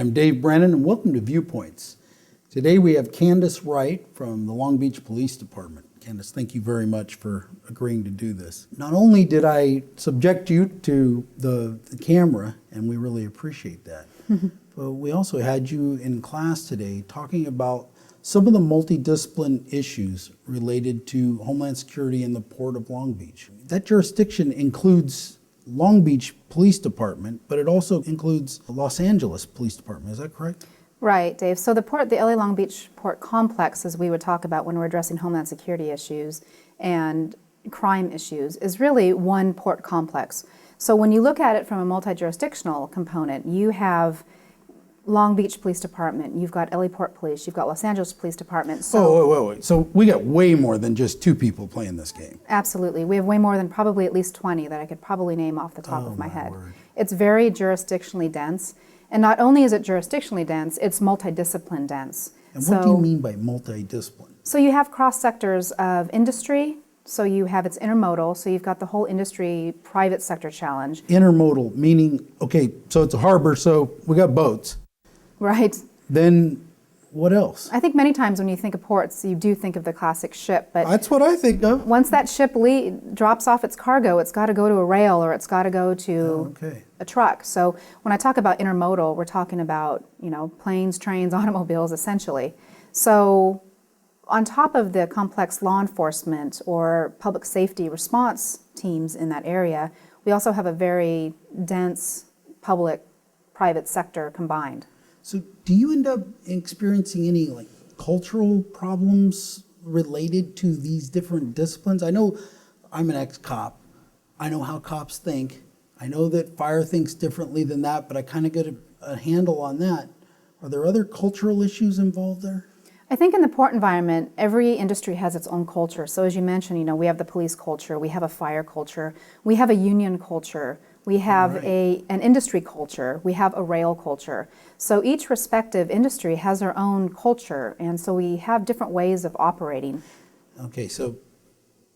I'm Dave Brennan, and welcome to Viewpoints. Today we have Candice Wright from the Long Beach Police Department. Candice, thank you very much for agreeing to do this. Not only did I subject you to the camera, and we really appreciate that, but we also had you in class today talking about some of the multidiscipline issues related to Homeland Security in the Port of Long Beach. That jurisdiction includes Long Beach Police Department, but it also includes Los Angeles Police Department. Is that correct? Right, Dave. So the LA Long Beach Port Complex, as we would talk about when we're addressing Homeland Security issues and crime issues, is really one port complex. So when you look at it from a multi-jurisdictional component, you have Long Beach Police Department, you've got LA Port Police, you've got Los Angeles Police Department. So, wait. So we got way more than just two people playing this game. Absolutely. We have way more than probably at least 20 that I could probably name off the top of my head. Word. It's very jurisdictionally dense. And not only is it jurisdictionally dense, it's multidiscipline dense. And what do you mean by multidiscipline? So you have cross sectors of industry, so you have it's intermodal, so you've got the whole industry private sector challenge. Intermodal, meaning, okay, so it's a harbor, so we got boats. Right. Then what else? I think many times when you think of ports, you do think of the classic ship, but That's what I think of. once that ship drops off its cargo, it's got to go to a rail or it's got to go to a truck. So when I talk about intermodal, we're talking about, planes, trains, automobiles, essentially. So on top of the complex law enforcement or public safety response teams in that area, we also have a very dense public-private sector combined. So do you end up experiencing any cultural problems related to these different disciplines? I know I'm an ex-cop. I know how cops think. I know that fire thinks differently than that, but I kind of get a handle on that. Are there other cultural issues involved there? I think in the port environment, every industry has its own culture. So as you mentioned, we have the police culture, we have a fire culture, we have a union culture, we have an industry culture, we have a rail culture. So each respective industry has their own culture, and so we have different ways of operating. Okay, so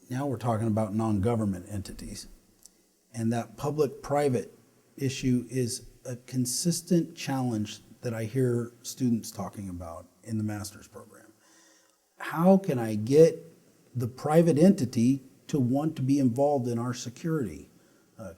now we're talking about non-government entities, and that public-private issue is a consistent challenge that I hear students talking about in the master's program. How can I get the private entity to want to be involved in our security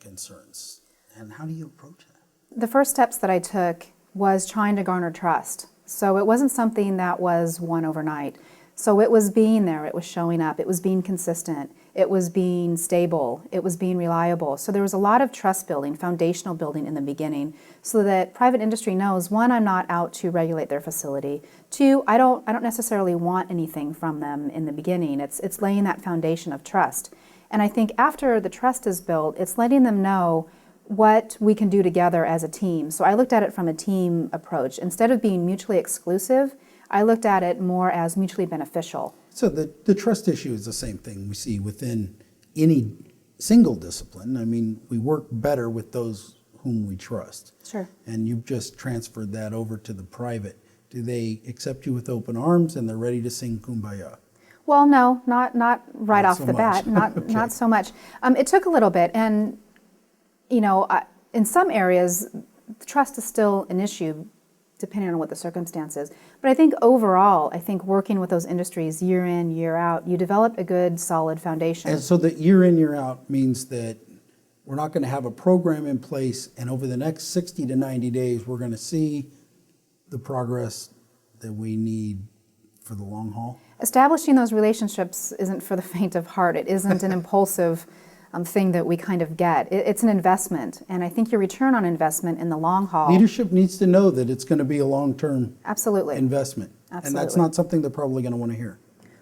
concerns? And how do you approach that? The first steps that I took was trying to garner trust. So it wasn't something that was won overnight. So it was being there, it was showing up, it was being consistent, it was being stable, it was being reliable. So there was a lot of trust building, foundational building in the beginning, so that private industry knows, one, I'm not out to regulate their facility. Two, I don't necessarily want anything from them in the beginning. It's laying that foundation of trust. And I think after the trust is built, it's letting them know what we can do together as a team. So I looked at it from a team approach. Instead of being mutually exclusive, I looked at it more as mutually beneficial. So the trust issue is the same thing we see within any single discipline. I mean, we work better with those whom we trust. Sure. And you've just transferred that over to the private. Do they accept you with open arms and they're ready to sing Kumbaya? Well, no, not right Not off so the much. bat, not Okay. not so much. It took a little bit, and in some areas, trust is still an issue, depending on what the circumstances. But I think overall, working with those industries year in, year out, you develop a good, solid foundation. And so that year in, year out means that we're not going to have a program in place, and over the next 60 to 90 days, we're going to see the progress that we need for the long haul. Establishing those relationships isn't for the faint of heart. It isn't an impulsive thing that we kind of get. It's an investment, and I think your return on investment in the long haul. Leadership needs to know that it's going to be a long-term Absolutely. investment. Absolutely. And that's not something they're probably going to want to hear.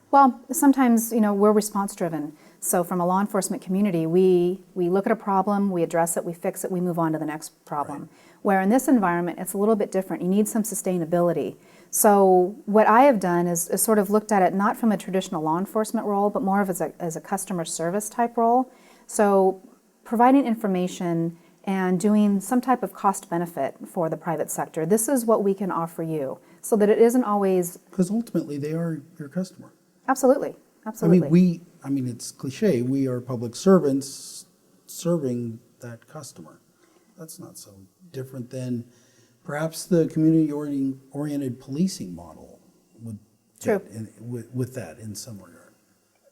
Well, sometimes, we're response-driven. So from a law enforcement community, we look at a problem, we address it, we fix it, we move on to the next problem. Right. Where in this environment, it's a little bit different. You need some sustainability. So what I have done is sort of looked at it not from a traditional law enforcement role, but more of as a customer service type role. So providing information and doing some type of cost benefit for the private sector. This is what we can offer you, so that it isn't always... Because ultimately they are your customer. Absolutely, absolutely. I mean, it's cliche, we are public servants serving that customer. That's not so different than Perhaps the community-oriented policing model would True. fit with that in some regard.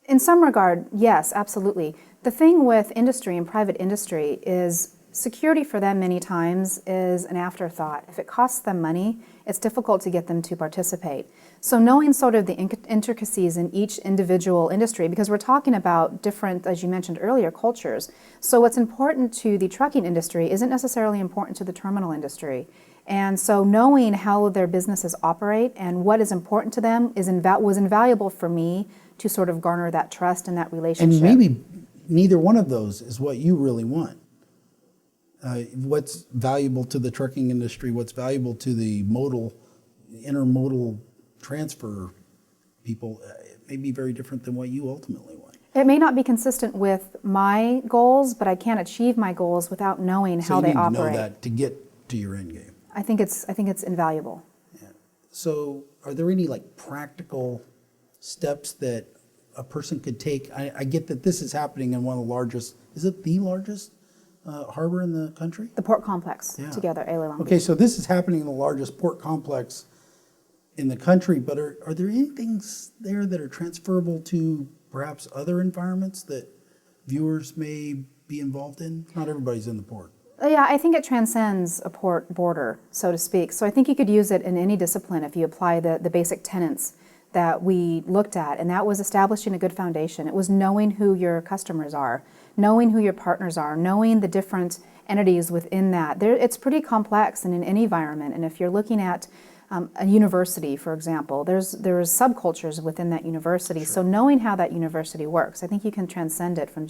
In some regard, yes, absolutely. The thing with industry and private industry is security for them many times is an afterthought. If it costs them money, it's difficult to get them to participate. So knowing sort of the intricacies in each individual industry, because we're talking about different, as you mentioned earlier, cultures. So what's important to the trucking industry isn't necessarily important to the terminal industry. And so knowing how their businesses operate and what is important to them was invaluable for me to sort of garner that trust and that relationship. And maybe neither one of those is what you really want. What's valuable to the trucking industry, what's valuable to the intermodal transfer people, it may be very different than what you ultimately want. It may not be consistent with my goals, but I can't achieve my goals without knowing how they operate. So you need to know that to get to your end game. I think it's invaluable. Yeah. So are there any like practical steps that a person could take? I get that this is happening in one of the largest, is it the largest harbor in the country? The port complex together, Long Beach. Okay, so this is happening in the largest port complex in the country, but are there any things there that are transferable to perhaps other environments that viewers may be involved in? Not everybody's in the port. Yeah, I think it transcends a port border, so to speak. So I think you could use it in any discipline if you apply the basic tenets that we looked at, and that was establishing a good foundation. It was knowing who your customers are, knowing who your partners are, knowing the different entities within that. It's pretty complex and in any environment, and if you're looking at a university, for example, there's subcultures within that university. Sure. So knowing how that university works, I think you can transcend it from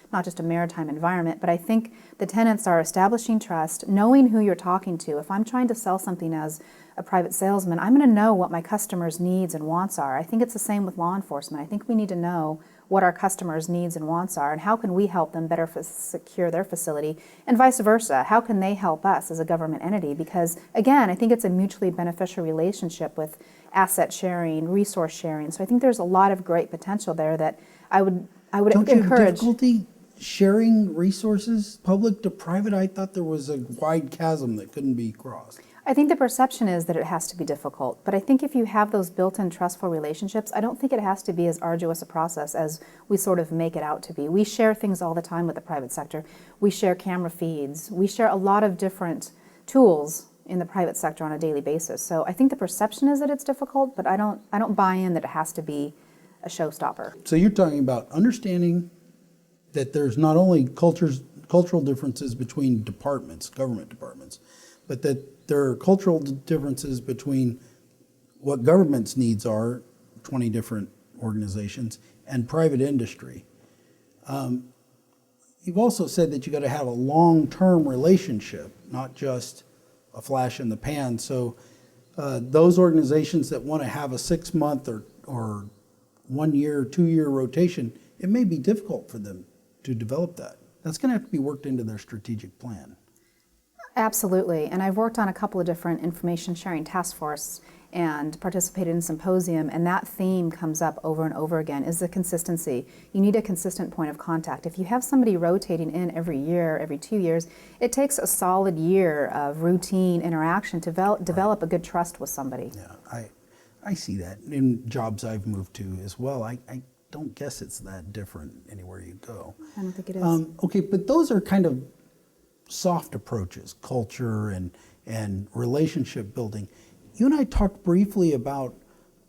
not just a maritime environment, but I think the tenets are establishing trust, knowing who you're talking to. If I'm trying to sell something as a private salesman, I'm going to know what my customers' needs and wants are. I think it's the same with law enforcement. I think we need to know what our customers' needs and wants are, and how can we help them better secure their facility, and vice versa. How can they help us as a government entity? Because, again, I think it's a mutually beneficial relationship with asset sharing, resource sharing. So I think there's a lot of great potential there that I would Don't encourage. you have difficulty sharing resources, public to private? I thought there was a wide chasm that couldn't be crossed. I think the perception is that it has to be difficult, but I think if you have those built-in trustful relationships, I don't think it has to be as arduous a process as we sort of make it out to be. We share things all the time with the private sector. We share camera feeds. We share a lot of different tools in the private sector on a daily basis. So I think the perception is that it's difficult, but I don't buy in that it has to be a showstopper. So you're talking about understanding that there's not only cultural differences between departments, government departments, but that there are cultural differences between what government's needs are, 20 different organizations, and private industry. You've also said that you got to have a long-term relationship, not just a flash in the pan. So those organizations that want to have a 6-month or 1 year, 2-year rotation, it may be difficult for them to develop that. That's going to have to be worked into their strategic plan. Absolutely, and I've worked on a couple of different information sharing task force and participated in symposium, and that theme comes up over and over again, is the consistency. You need a consistent point of contact. If you have somebody rotating in every year, every 2 years, it takes a solid year of routine interaction to develop a good trust with somebody. Yeah, I see that in jobs I've moved to as well. I don't guess it's that different anywhere you go. I don't think it is. Okay, but those are kind of soft approaches, culture and relationship building. You and I talked briefly about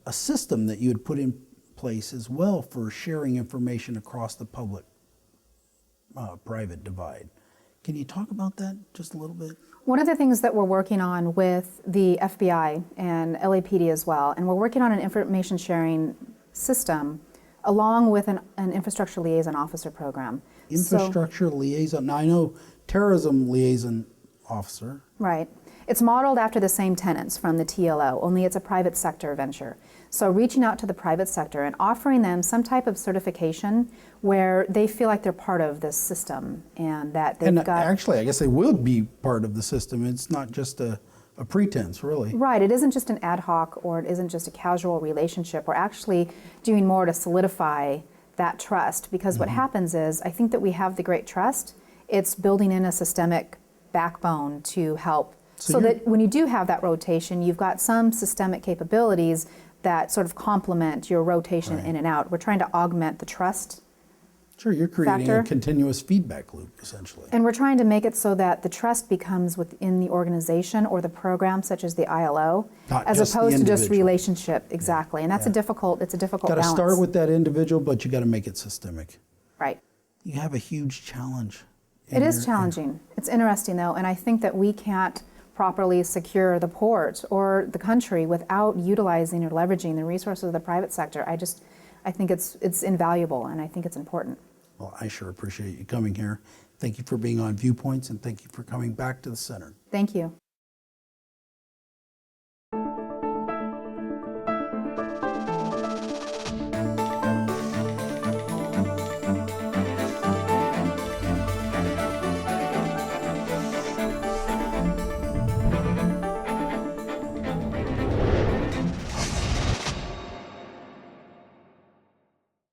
a system that you had put in place as well for sharing information across the public-private divide. Can you talk about that just a little bit? One of the things that we're working on with the FBI and LAPD as well, and we're working on an information sharing system along with an infrastructure liaison officer program. Infrastructure liaison. Now I know terrorism liaison officer. Right. It's modeled after the same tenets from the TLO, only it's a private sector venture. So reaching out to the private sector and offering them some type of certification where they feel like they're part of this system and that they've got... Actually, I guess they will be part of the system. It's not just a pretense, really. Right. It isn't just an ad hoc or it isn't just a casual relationship. We're actually doing more to solidify that trust, because what happens is, I think that we have the great trust. It's building in a systemic backbone to help So that when you do have that rotation, you've got some systemic capabilities that sort of complement your rotation in and out. We're trying to augment the trust. Sure, you're creating factor. a continuous feedback loop, essentially. And we're trying to make it so that the trust becomes within the organization or the program, such as the ILO, Not as just the opposed to just individual. relationship. Exactly. And that's a difficult Got to balance. start with that individual, but you got to make it systemic. Right. You have a huge challenge. It is challenging. It's interesting, though, and I think that we can't properly secure the port or the country without utilizing or leveraging the resources of the private sector. I think it's invaluable, and I think it's important. Well, I sure appreciate you coming here. Thank you for being on Viewpoints, and thank you for coming back to the center. Thank you.